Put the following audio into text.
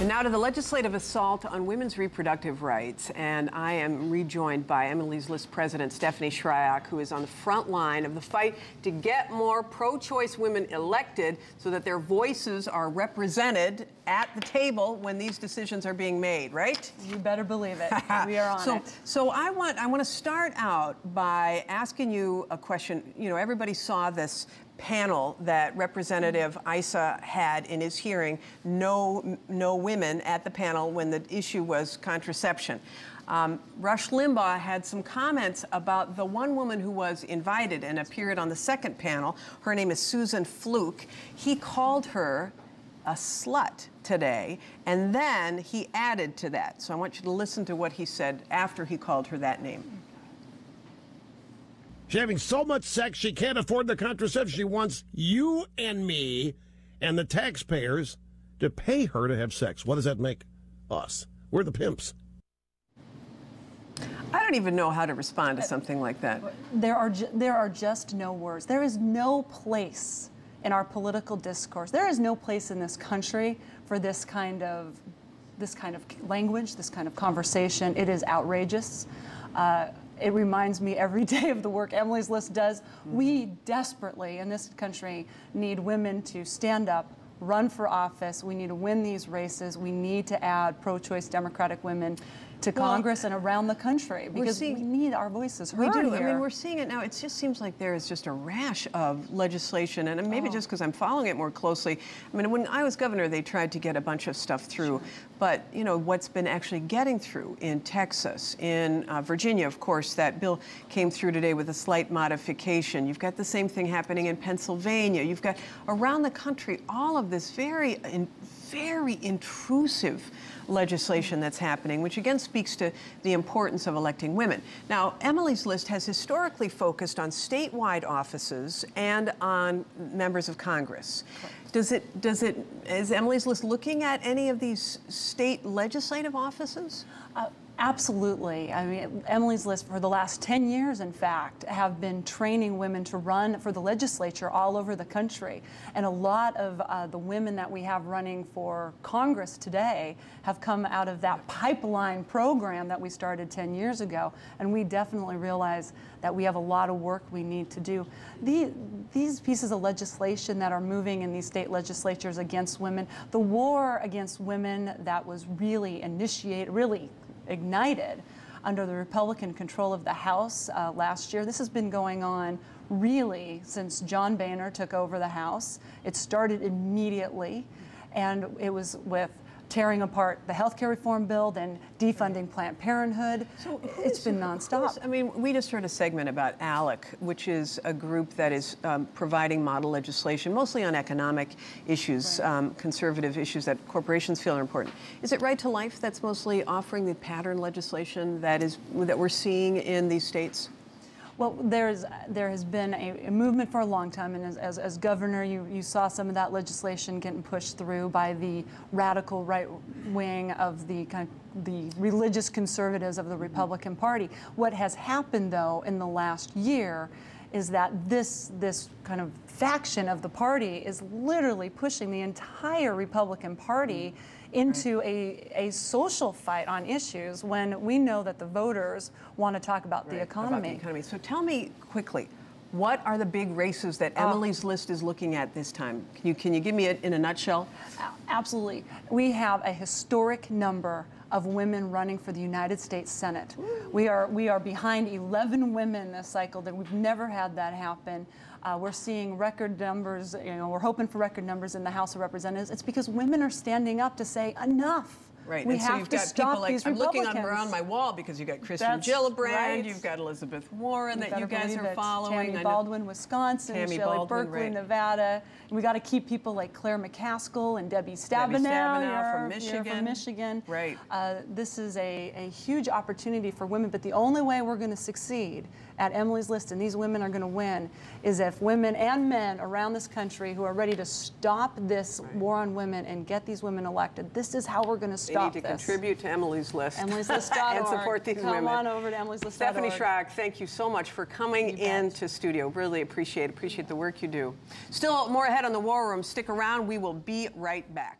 And now to the legislative assault on women's reproductive rights. And I am rejoined by Emily's List President Stephanie Schriock, who is on the front line of the fight to get more pro-choice women elected so that their voices are represented at the table when these decisions are being made, right? You better believe it. We are on it. So I want to start out by asking you a question. You know, everybody saw this panel that Representative Issa had in his hearing, no women at the panel when the issue was contraception. Rush Limbaugh had some comments about the one woman who was invited and appeared on the second panel. Her name is Susan Fluke. He called her a slut today, and then he added to that. So I want you to listen to what he said after he called her that name. She's having so much sex she can't afford the contraception. She wants you and me and the taxpayers to pay her to have sex. What does that make us? We're the pimps. I don't even know how to respond to something like that. There are just no words. There is no place in our political discourse. There is no place in this country for this kind of language, this kind of conversation. It is outrageous. It reminds me every day of the work Emily's List does. We desperately, in this country, need women to stand up, run for office. We need to win these races. We need to add pro-choice Democratic women to Congress and around the country because we need our voices heard. We do. Here. I mean, we're seeing it now. It just seems like there is just a rash of legislation, and maybe just because I'm following it more closely. I mean, when I was governor, they tried to get a bunch of stuff through, but you know what's been actually getting through in Texas, in Virginia, of course, that bill came through today with a slight modification. You've got the same thing happening in Pennsylvania. You've got around the country all of this very intrusive legislation that's happening, which again speaks to the importance of electing women. Now, Emily's List has historically focused on statewide offices and on members of Congress. Is Emily's List looking at any of these state legislative offices? Absolutely. I mean, Emily's List for the last 10 years, in fact, have been training women to run for the legislature all over the country. And a lot of the women that we have running for Congress today have come out of that pipeline program that we started 10 years ago. And we definitely realize that we have a lot of work we need to do. These pieces of legislation that are moving in these state legislatures against women, the war against women that was really ignited under the Republican control of the House last year. This has been going on really since John Boehner took over the House. It started immediately, and it was with tearing apart the health care reform bill, then defunding Planned Parenthood. So it's been nonstop. I mean, we just heard a segment about ALEC, which is a group that is providing model legislation, mostly on economic issues, conservative issues that corporations feel are important. Is it Right to Life that's mostly offering the pattern legislation that we're seeing in these states? Well, there has been a movement for a long time, and as governor, you saw some of that legislation getting pushed through by the radical right wing of the religious conservatives of the Republican Party. What has happened, though, in the last year is that this kind of faction of the party is literally pushing the entire Republican Party into a social fight on issues when we know that the voters want to talk about the economy. So tell me quickly, what are the big races that Emily's List is looking at this time? Can you give me it in a nutshell? Absolutely. We have a historic number of women running for the United States Senate. We are behind 11 women this cycle. That we've never had that happen. We're seeing record numbers, we're hoping for record numbers in the House of Representatives. It's because women are standing up to say enough. Right, we and so have you've to got stop people like, these I'm Republicans. looking around my wall because you've got Kristen That's Gillibrand, right. You've got Elizabeth Warren that you guys are it. following. Tammy Baldwin, Wisconsin, Shelley Berkeley, Nevada. And we got to keep people like Claire McCaskill and Debbie Stabenow from Michigan. Right. This is a huge opportunity for women, but the only way we're going to succeed at Emily's List, and these women are going to win, is if women and men around this country who are ready to stop this war on women and get these women elected, this is how we're going to stop this. They need to contribute to Emily's List. Emily'sList.org. And support these women. Come on over to Emily'sList.org. Stephanie Schriock, thank you so much for coming into studio. Really appreciate the work you do. Still more ahead on the War Room. Stick around. We will be right back.